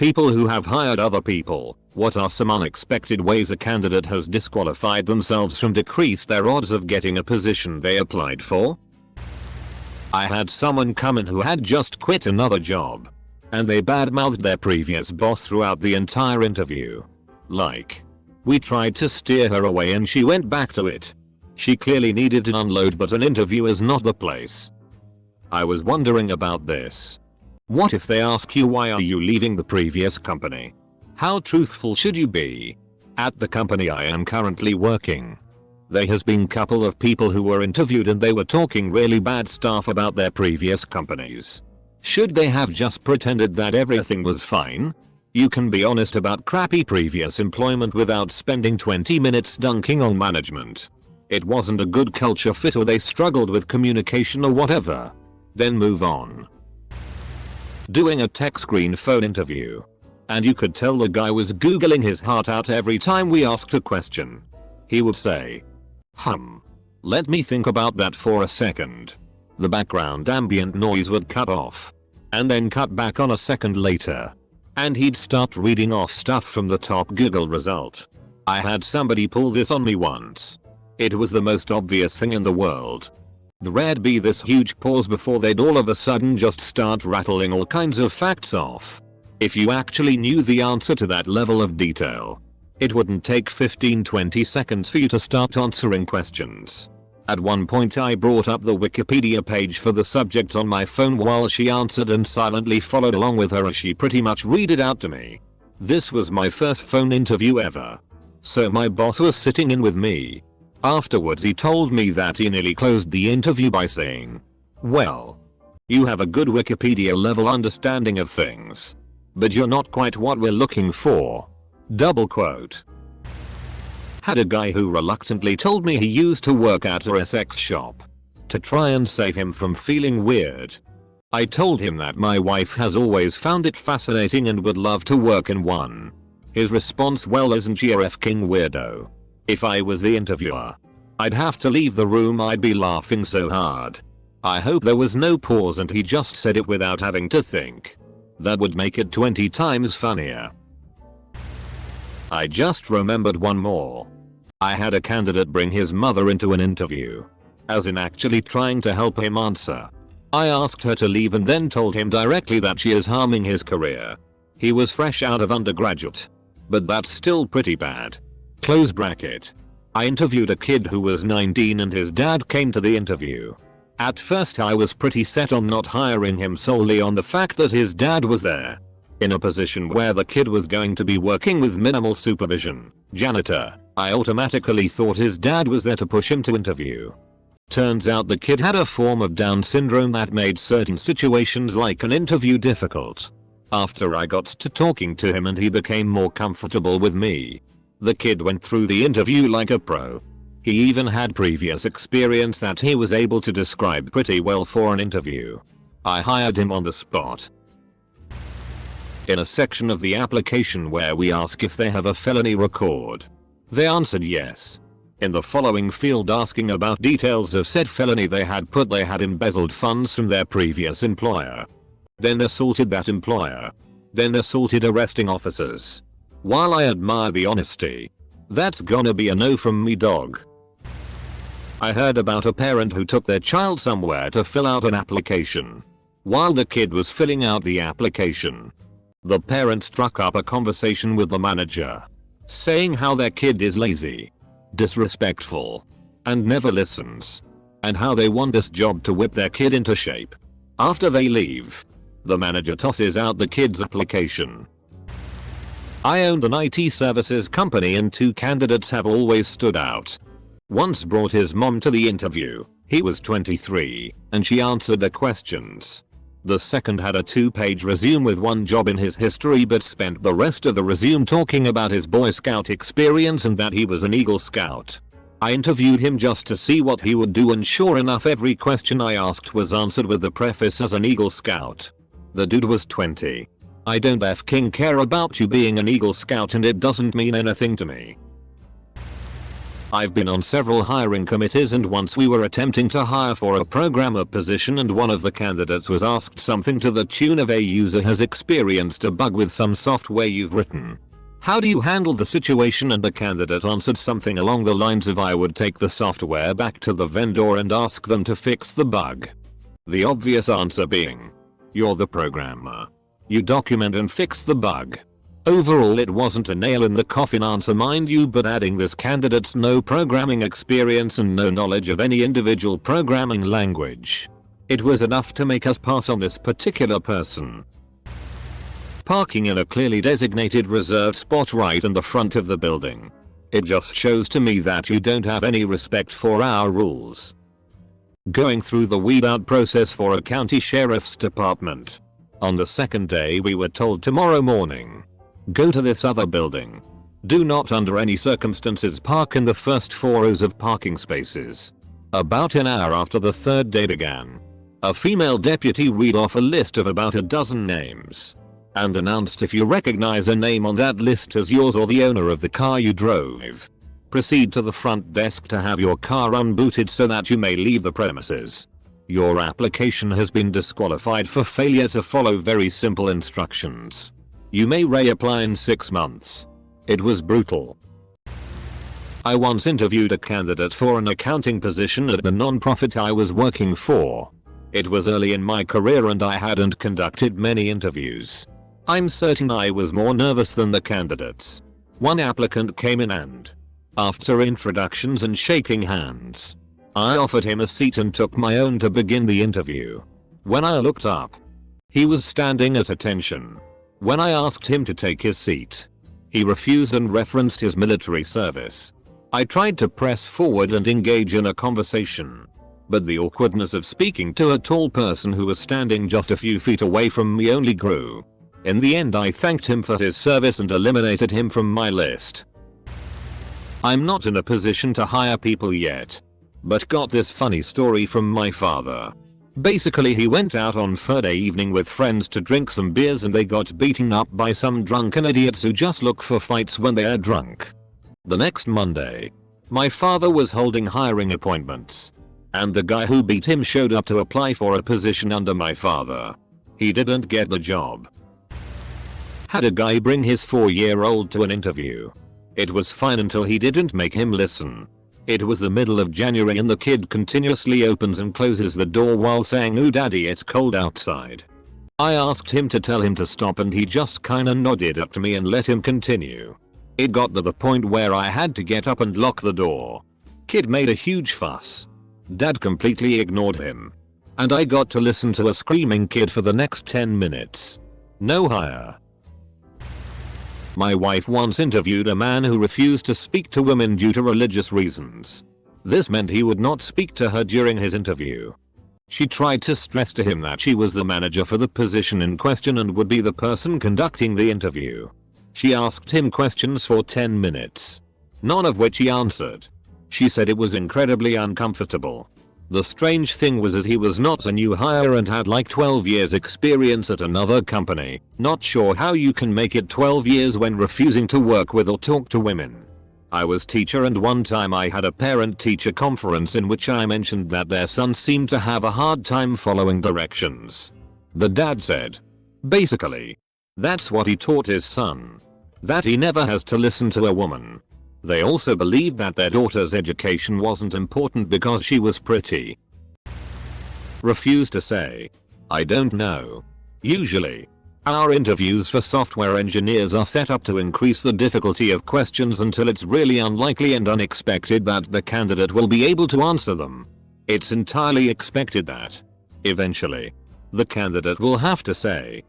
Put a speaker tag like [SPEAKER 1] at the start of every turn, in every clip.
[SPEAKER 1] People who have hired other people, what are some unexpected ways a candidate has disqualified themselves from decrease their odds of getting a position they applied for? I had someone come in who had just quit another job. And they badmouthed their previous boss throughout the entire interview. Like, we tried to steer her away and she went back to it. She clearly needed to unload, but an interview is not the place. I was wondering about this. What if they ask you why are you leaving the previous company? How truthful should you be? At the company I am currently working, there has been couple of people who were interviewed and they were talking really bad stuff about their previous companies. Should they have just pretended that everything was fine? You can be honest about crappy previous employment without spending 20 minutes dunking on management. It wasn't a good culture fit or they struggled with communication or whatever. Then move on. Doing a tech screen phone interview. And you could tell the guy was googling his heart out every time we asked a question. He would say, let me think about that for a second. The background ambient noise would cut off. And then cut back on a second later. And he'd start reading off stuff from the top Google result. I had somebody pull this on me once. It was the most obvious thing in the world. There'd be this huge pause before they'd all of a sudden just start rattling all kinds of facts off. If you actually knew the answer to that level of detail, it wouldn't take 15-20 seconds for you to start answering questions. At one point I brought up the Wikipedia page for the subject on my phone while she answered and silently followed along with her as she pretty much read it out to me. This was my first phone interview ever. So my boss was sitting in with me. Afterwards he told me that he nearly closed the interview by saying, well, you have a good Wikipedia level understanding of things, but you're not quite what we're looking for. Double quote. Had a guy who reluctantly told me he used to work at a sex shop to try and save him from feeling weird. I told him that my wife has always found it fascinating and would love to work in one. His response, well, isn't she a f***ing weirdo? If I was the interviewer, I'd have to leave the room, I'd be laughing so hard. I hope there was no pause and he just said it without having to think. That would make it 20 times funnier. I just remembered one more. I had a candidate bring his mother into an interview. As in actually trying to help him answer. I asked her to leave and then told him directly that she is harming his career. He was fresh out of undergraduate. But that's still pretty bad. Close bracket. I interviewed a kid who was 19 and his dad came to the interview. At first I was pretty set on not hiring him solely on the fact that his dad was there. In a position where the kid was going to be working with minimal supervision, janitor, I automatically thought his dad was there to push him to interview. Turns out the kid had a form of Down syndrome that made certain situations like an interview difficult. After I got to talking to him and he became more comfortable with me, the kid went through the interview like a pro. He even had previous experience that he was able to describe pretty well for an interview. I hired him on the spot. In a section of the application where we ask if they have a felony record, they answered yes. In the following field asking about details of said felony they had put they had embezzled funds from their previous employer. Then assaulted that employer. Then assaulted arresting officers. While I admire the honesty, that's gonna be a no from me, dog. I heard about a parent who took their child somewhere to fill out an application. While the kid was filling out the application, the parent struck up a conversation with the manager, saying how their kid is lazy, disrespectful, and never listens, and how they want this job to whip their kid into shape. After they leave, the manager tosses out the kid's application. I owned an IT services company and two candidates have always stood out. Once brought his mom to the interview. He was 23, and she answered the questions. The second had a 2-page resume with one job in his history but spent the rest of the resume talking about his Boy Scout experience and that he was an Eagle Scout. I interviewed him just to see what he would do and sure enough every question I asked was answered with the preface as an Eagle Scout. The dude was 20. I don't f***ing care about you being an Eagle Scout and it doesn't mean anything to me. I've been on several hiring committees, and once we were attempting to hire for a programmer position and one of the candidates was asked something to the tune of, "A user has experienced a bug with some software you've written. How do you handle the situation?" And the candidate answered something along the lines of, "I would take the software back to the vendor and ask them to fix the bug." The obvious answer being, you're the programmer. You document and fix the bug. Overall, it wasn't a nail in the coffin answer, mind you, but adding this candidate's no programming experience and no knowledge of any individual programming language, it was enough to make us pass on this particular person. Parking in a clearly designated reserved spot right in the front of the building. It just shows to me that you don't have any respect for our rules. Going through the weed out process for a county sheriff's department. On the second day we were told, tomorrow morning, go to this other building. Do not under any circumstances park in the first 4 rows of parking spaces. About an hour after the third day began, a female deputy read off a list of about a dozen names and announced, if you recognize a name on that list as yours or the owner of the car you drove, proceed to the front desk to have your car unbooted so that you may leave the premises. Your application has been disqualified for failure to follow very simple instructions. You may reapply in 6 months. It was brutal. I once interviewed a candidate for an accounting position at the non-profit I was working for. It was early in my career and I hadn't conducted many interviews. I'm certain I was more nervous than the candidates. One applicant came in and, after introductions and shaking hands, I offered him a seat and took my own to begin the interview. When I looked up, he was standing at attention. When I asked him to take his seat, he refused and referenced his military service. I tried to press forward and engage in a conversation, but the awkwardness of speaking to a tall person who was standing just a few feet away from me only grew. In the end, I thanked him for his service and eliminated him from my list. I'm not in a position to hire people yet, but got this funny story from my father. Basically, he went out on Friday evening with friends to drink some beers and they got beaten up by some drunken idiots who just look for fights when they are drunk. The next Monday, my father was holding hiring appointments, and the guy who beat him showed up to apply for a position under my father. He didn't get the job. Had a guy bring his 4-year-old to an interview. It was fine until he didn't make him listen. It was the middle of January and the kid continuously opens and closes the door while saying, "Ooh daddy, it's cold outside." I asked him to tell him to stop and he just kinda nodded at me and let him continue. It got to the point where I had to get up and lock the door. Kid made a huge fuss. Dad completely ignored him. And I got to listen to a screaming kid for the next 10 minutes. No hire. My wife once interviewed a man who refused to speak to women due to religious reasons. This meant he would not speak to her during his interview. She tried to stress to him that she was the manager for the position in question and would be the person conducting the interview. She asked him questions for 10 minutes, none of which he answered. She said it was incredibly uncomfortable. The strange thing was that he was not a new hire and had like 12 years experience at another company. Not sure how you can make it 12 years when refusing to work with or talk to women. I was teacher and one time I had a parent-teacher conference in which I mentioned that their son seemed to have a hard time following directions. The dad said, basically, that's what he taught his son. That he never has to listen to a woman. They also believed that their daughter's education wasn't important because she was pretty. Refused to say, I don't know. Usually, our interviews for software engineers are set up to increase the difficulty of questions until it's really unlikely and unexpected that the candidate will be able to answer them. It's entirely expected that, eventually, the candidate will have to say,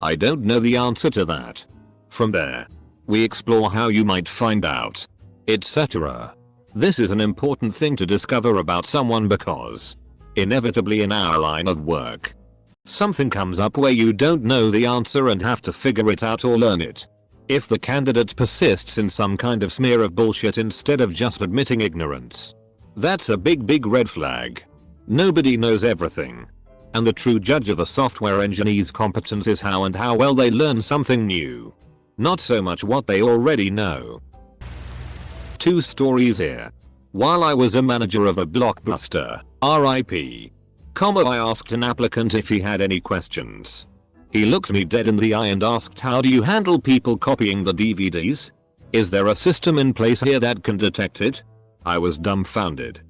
[SPEAKER 1] I don't know the answer to that. From there, we explore how you might find out, etc. This is an important thing to discover about someone because, inevitably in our line of work, something comes up where you don't know the answer and have to figure it out or learn it. If the candidate persists in some kind of smear of bullshit instead of just admitting ignorance, that's a big red flag. Nobody knows everything. And the true judge of a software engineer's competence is how well they learn something new. Not so much what they already know. 2 stories here. While I was a manager of a blockbuster, RIP, I asked an applicant if he had any questions. He looked me dead in the eye and asked, how do you handle people copying the DVDs? Is there a system in place here that can detect it? I was dumbfounded.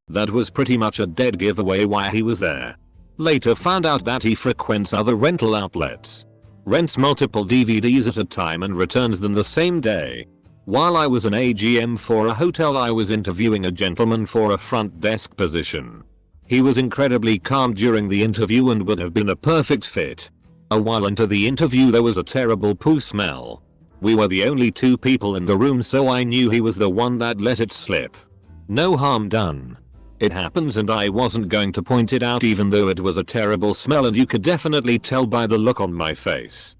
[SPEAKER 1] That was pretty much a dead giveaway why he was there. Later found out that he frequents other rental outlets, rents multiple DVDs at a time and returns them the same day. While I was an AGM for a hotel, I was interviewing a gentleman for a front desk position. He was incredibly calm during the interview and would have been a perfect fit. A while into the interview there was a terrible poo smell. We were the only 2 people in the room, so I knew he was the one that let it slip. No harm done. It happens and I wasn't going to point it out even though it was a terrible smell and you could definitely tell by the look on my face.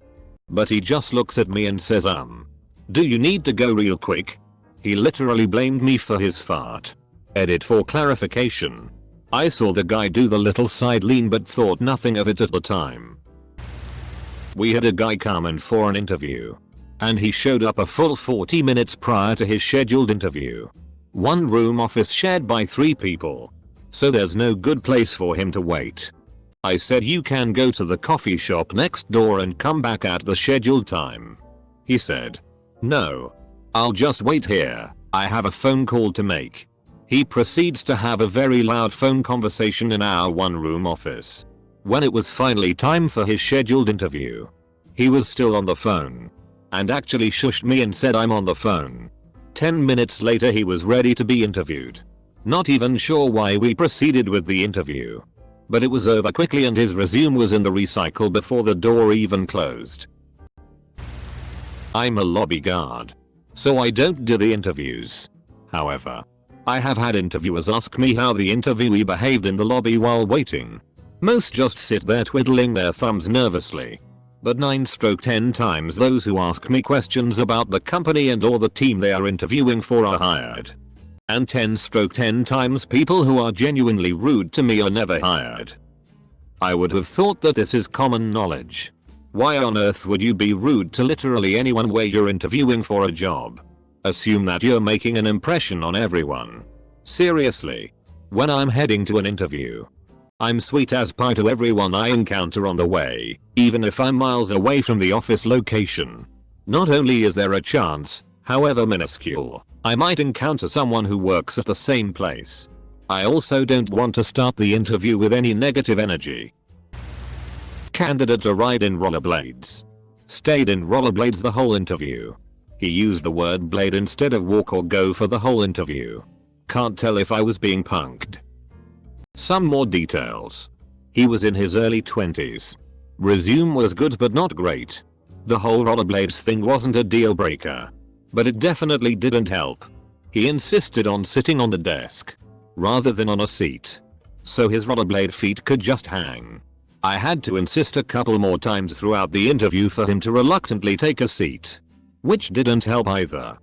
[SPEAKER 1] But he just looks at me and says, do you need to go real quick? He literally blamed me for his fart. Edit for clarification. I saw the guy do the little side lean but thought nothing of it at the time. We had a guy come in for an interview, and he showed up a full 40 minutes prior to his scheduled interview. 1 room office shared by 3 people, so there's no good place for him to wait. I said, you can go to the coffee shop next door and come back at the scheduled time. He said, no, I'll just wait here, I have a phone call to make. He proceeds to have a very loud phone conversation in our 1 room office. When it was finally time for his scheduled interview, he was still on the phone, and actually shushed me and said, I'm on the phone. 10 minutes later he was ready to be interviewed. Not even sure why we proceeded with the interview, but it was over quickly and his resume was in the recycle before the door even closed. I'm a lobby guard, so I don't do the interviews. However, I have had interviewers ask me how the interviewee behaved in the lobby while waiting. Most just sit there twiddling their thumbs nervously. But 9/10 times those who ask me questions about the company and or the team they are interviewing for are hired. And 10/10 times people who are genuinely rude to me are never hired. I would have thought that this is common knowledge. Why on earth would you be rude to literally anyone where you're interviewing for a job? Assume that you're making an impression on everyone. Seriously. When I'm heading to an interview, I'm sweet as pie to everyone I encounter on the way, even if I'm miles away from the office location. Not only is there a chance, however minuscule, I might encounter someone who works at the same place, I also don't want to start the interview with any negative energy. Candidate arrived in rollerblades. Stayed in rollerblades the whole interview. He used the word blade instead of walk or go for the whole interview. Can't tell if I was being punked. Some more details. He was in his early 20s. Resume was good but not great. The whole rollerblades thing wasn't a deal breaker, but it definitely didn't help. He insisted on sitting on the desk rather than on a seat, so his rollerblade feet could just hang. I had to insist a couple more times throughout the interview for him to reluctantly take a seat, which didn't help either.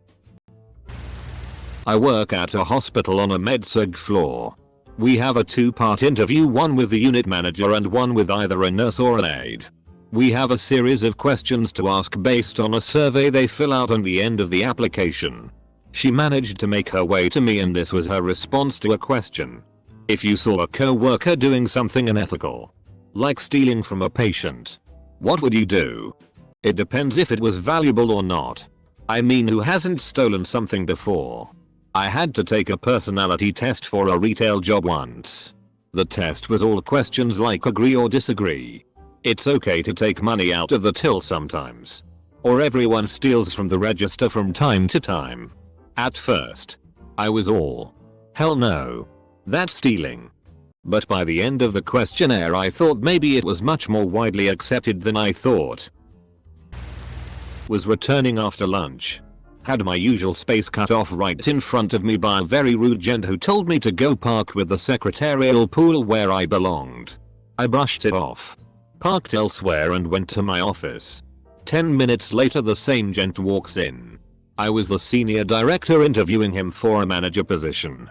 [SPEAKER 1] I work at a hospital on a med-surg floor. We have a 2-part interview, one with the unit manager and one with either a nurse or an aide. We have a series of questions to ask based on a survey they fill out on the end of the application. She managed to make her way to me and this was her response to a question. If you saw a co-worker doing something unethical, like stealing from a patient, what would you do? It depends if it was valuable or not. I mean, who hasn't stolen something before? I had to take a personality test for a retail job once. The test was all questions like agree or disagree. It's okay to take money out of the till sometimes, or everyone steals from the register from time to time. At first, I was all, hell no, that's stealing. But by the end of the questionnaire I thought maybe it was much more widely accepted than I thought. Was returning after lunch. Had my usual space cut off right in front of me by a very rude gent who told me to go park with the secretarial pool where I belonged. I brushed it off, parked elsewhere and went to my office. 10 minutes later the same gent walks in. I was the senior director interviewing him for a manager position.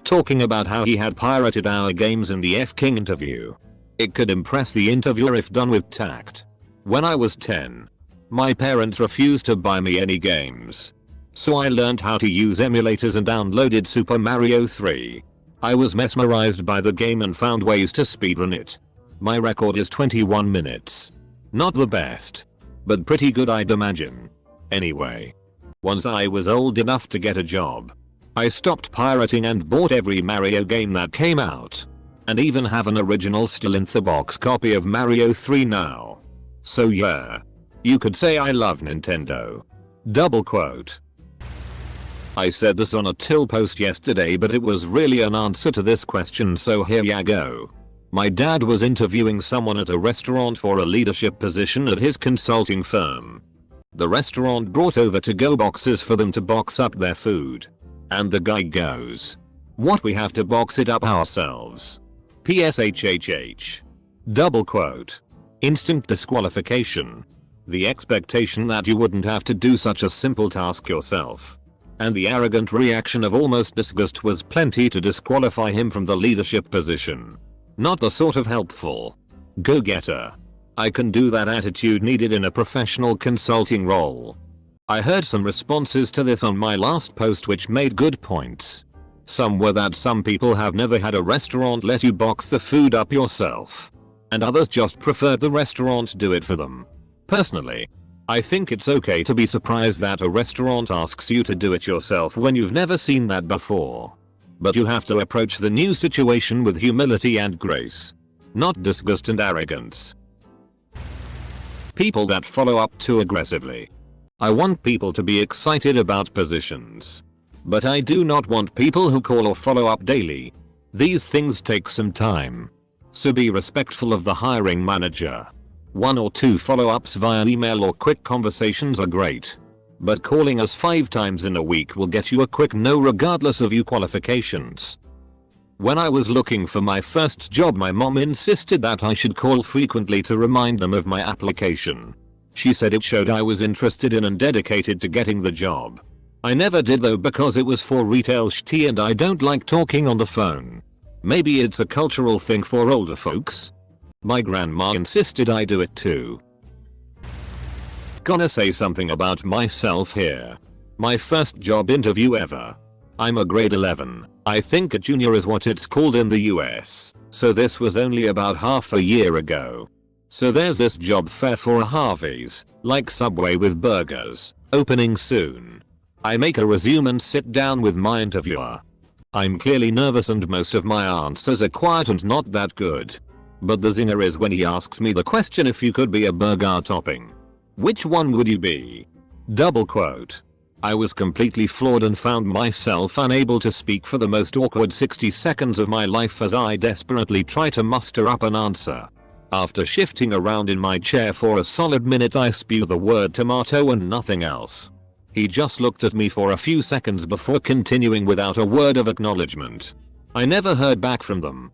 [SPEAKER 1] Talking about how he had pirated our games in the F-King interview. It could impress the interviewer if done with tact. When I was 10, my parents refused to buy me any games. So I learned how to use emulators and downloaded Super Mario 3. I was mesmerized by the game and found ways to speedrun it. My record is 21 minutes. Not the best, but pretty good I'd imagine. Anyway, once I was old enough to get a job, I stopped pirating and bought every Mario game that came out. And even have an original still in the box copy of Mario 3 now. So yeah, you could say I love Nintendo. Double quote. I said this on a Till post yesterday, but it was really an answer to this question, so here ya go. My dad was interviewing someone at a restaurant for a leadership position at his consulting firm. The restaurant brought over to-go boxes for them to box up their food. And the guy goes, "What, we have to box it up ourselves? PSHHH. Double quote. Instant disqualification. The expectation that you wouldn't have to do such a simple task yourself. And the arrogant reaction of almost disgust was plenty to disqualify him from the leadership position. Not the sort of helpful, go-getter, I can do that attitude needed in a professional consulting role. I heard some responses to this on my last post which made good points. Some were that some people have never had a restaurant let you box the food up yourself. And others just preferred the restaurant do it for them. Personally, I think it's okay to be surprised that a restaurant asks you to do it yourself when you've never seen that before. But you have to approach the new situation with humility and grace, not disgust and arrogance. People that follow up too aggressively. I want people to be excited about positions. But I do not want people who call or follow up daily. These things take some time. So be respectful of the hiring manager. 1 or 2 follow-ups via email or quick conversations are great. But calling us 5 times in a week will get you a quick no regardless of your qualifications. When I was looking for my first job, my mom insisted that I should call frequently to remind them of my application. She said it showed I was interested in and dedicated to getting the job. I never did though because it was for retail shit and I don't like talking on the phone. Maybe it's a cultural thing for older folks. My grandma insisted I do it too. Gonna say something about myself here. My first job interview ever. I'm a grade 11. I think a junior is what it's called in the US. So this was only about half a year ago. So there's this job fair for a Harvey's, like Subway with burgers, opening soon. I make a resume and sit down with my interviewer. I'm clearly nervous and most of my answers are quiet and not that good. But the zinger is when he asks me the question, if you could be a burger topping, which one would you be? Double quote. I was completely floored and found myself unable to speak for the most awkward 60 seconds of my life as I desperately try to muster up an answer. After shifting around in my chair for a solid minute, I spew the word tomato and nothing else. He just looked at me for a few seconds before continuing without a word of acknowledgement. I never heard back from them.